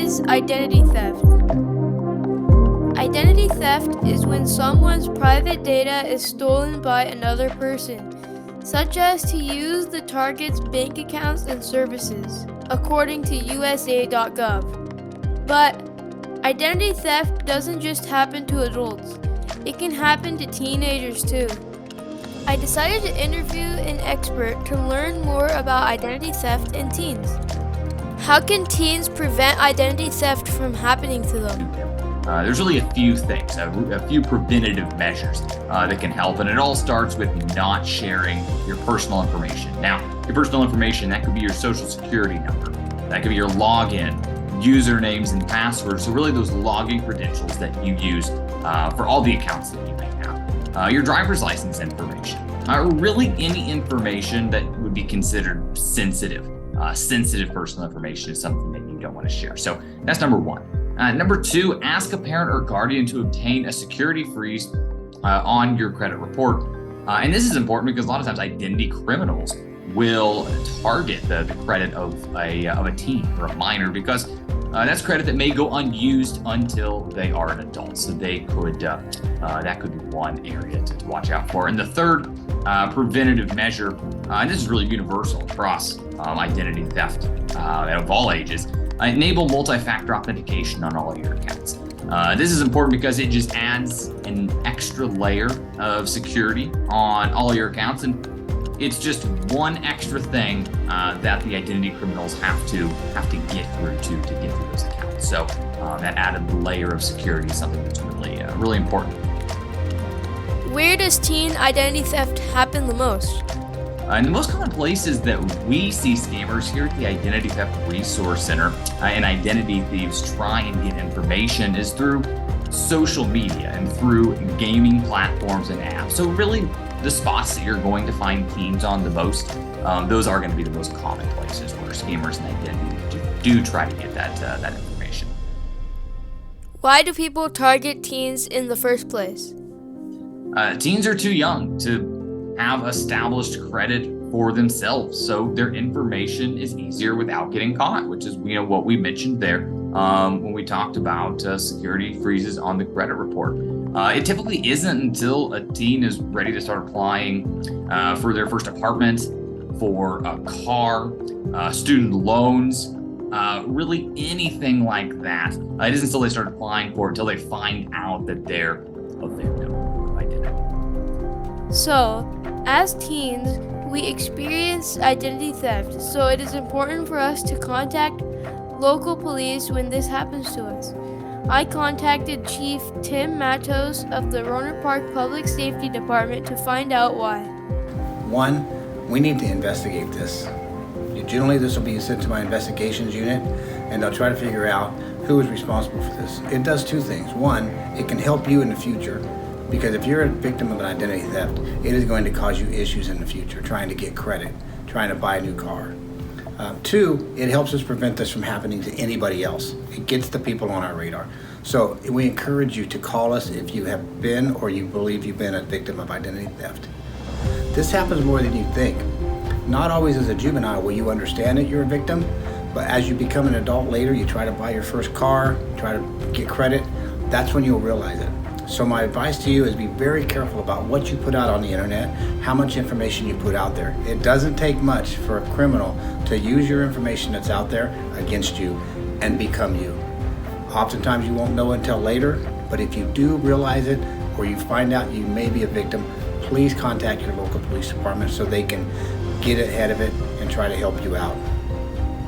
is identity theft? Identity theft is when someone's private data is stolen by another person, such as to use the target's bank accounts and services, according to USA.gov. But identity theft doesn't just happen to adults. It can happen to teenagers too. I decided to interview an expert to learn more about identity theft in teens. How can teens prevent identity theft from happening to them? There's really a few things, a few preventative measures that can help, and it all starts with not sharing your personal information. Now, your personal information, that could be your social security number, that could be your login, usernames and passwords, so really those login credentials that you use for all the accounts that you may have. Your driver's license information, or really any information that would be considered sensitive. Sensitive personal information is something that you don't want to share. So that's number one. Number two, ask a parent or guardian to obtain a security freeze on your credit report. And this is important because a lot of times identity criminals will target the credit of a teen or a minor because that's credit that may go unused until they are an adult. So they could that could be one area to watch out for. And the third preventative measure, and this is really universal across identity theft of all ages, enable multi-factor authentication on all of your accounts. This is important because it just adds an extra layer of security on all of your accounts, and it's just one extra thing that the identity criminals have to get through to get through those accounts. So that added layer of security is something that's really important. Where does teen identity theft happen the most? And the most common places that we see scammers here at the Identity Theft Resource Center and identity thieves try and get information is through social media and through gaming platforms and apps. So really the spots that you're going to find teens on the most, those are going to be the most common places where scammers and identity do try to get that information. Why do people target teens in the first place? Teens are too young to have established credit for themselves, so their information is easier without getting caught, which is what we mentioned there when we talked about security freezes on the credit report. It typically isn't until a teen is ready to start applying for their first apartment, for a car, student loans, really anything like that. It isn't until they start applying for it until they find out that they're a victim of identity. So, as teens, we experience identity theft, so it is important for us to contact local police when this happens to us. I contacted Chief Tim Matos of the Rohnert Park Public Safety Department to find out why. One, we need to investigate this. Generally, this will be sent to my investigations unit, and they'll try to figure out who is responsible for this. It does two things. One, it can help you in the future. Because if you're a victim of an identity theft, it is going to cause you issues in the future, trying to get credit, trying to buy a new car. Two, it helps us prevent this from happening to anybody else. It gets the people on our radar. So we encourage you to call us if you have been or you believe you've been a victim of identity theft. This happens more than you think. Not always as a juvenile will you understand that you're a victim, but as you become an adult later, you try to buy your first car, try to get credit, that's when you'll realize it. So my advice to you is be very careful about what you put out on the internet, how much information you put out there. It doesn't take much for a criminal to use your information that's out there against you and become you. Oftentimes you won't know until later, but if you do realize it or you find out you may be a victim, please contact your local police department so they can get ahead of it and try to help you out.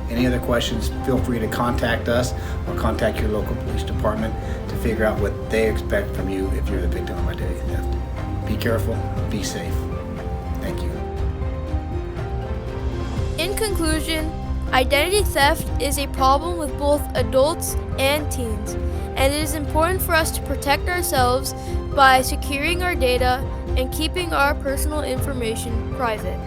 Any other questions, feel free to contact us or contact your local police department to figure out what they expect from you if you're the victim of identity theft. Be careful, be safe. Thank you. In conclusion, identity theft is a problem with both adults and teens, and it is important for us to protect ourselves by securing our data and keeping our personal information private.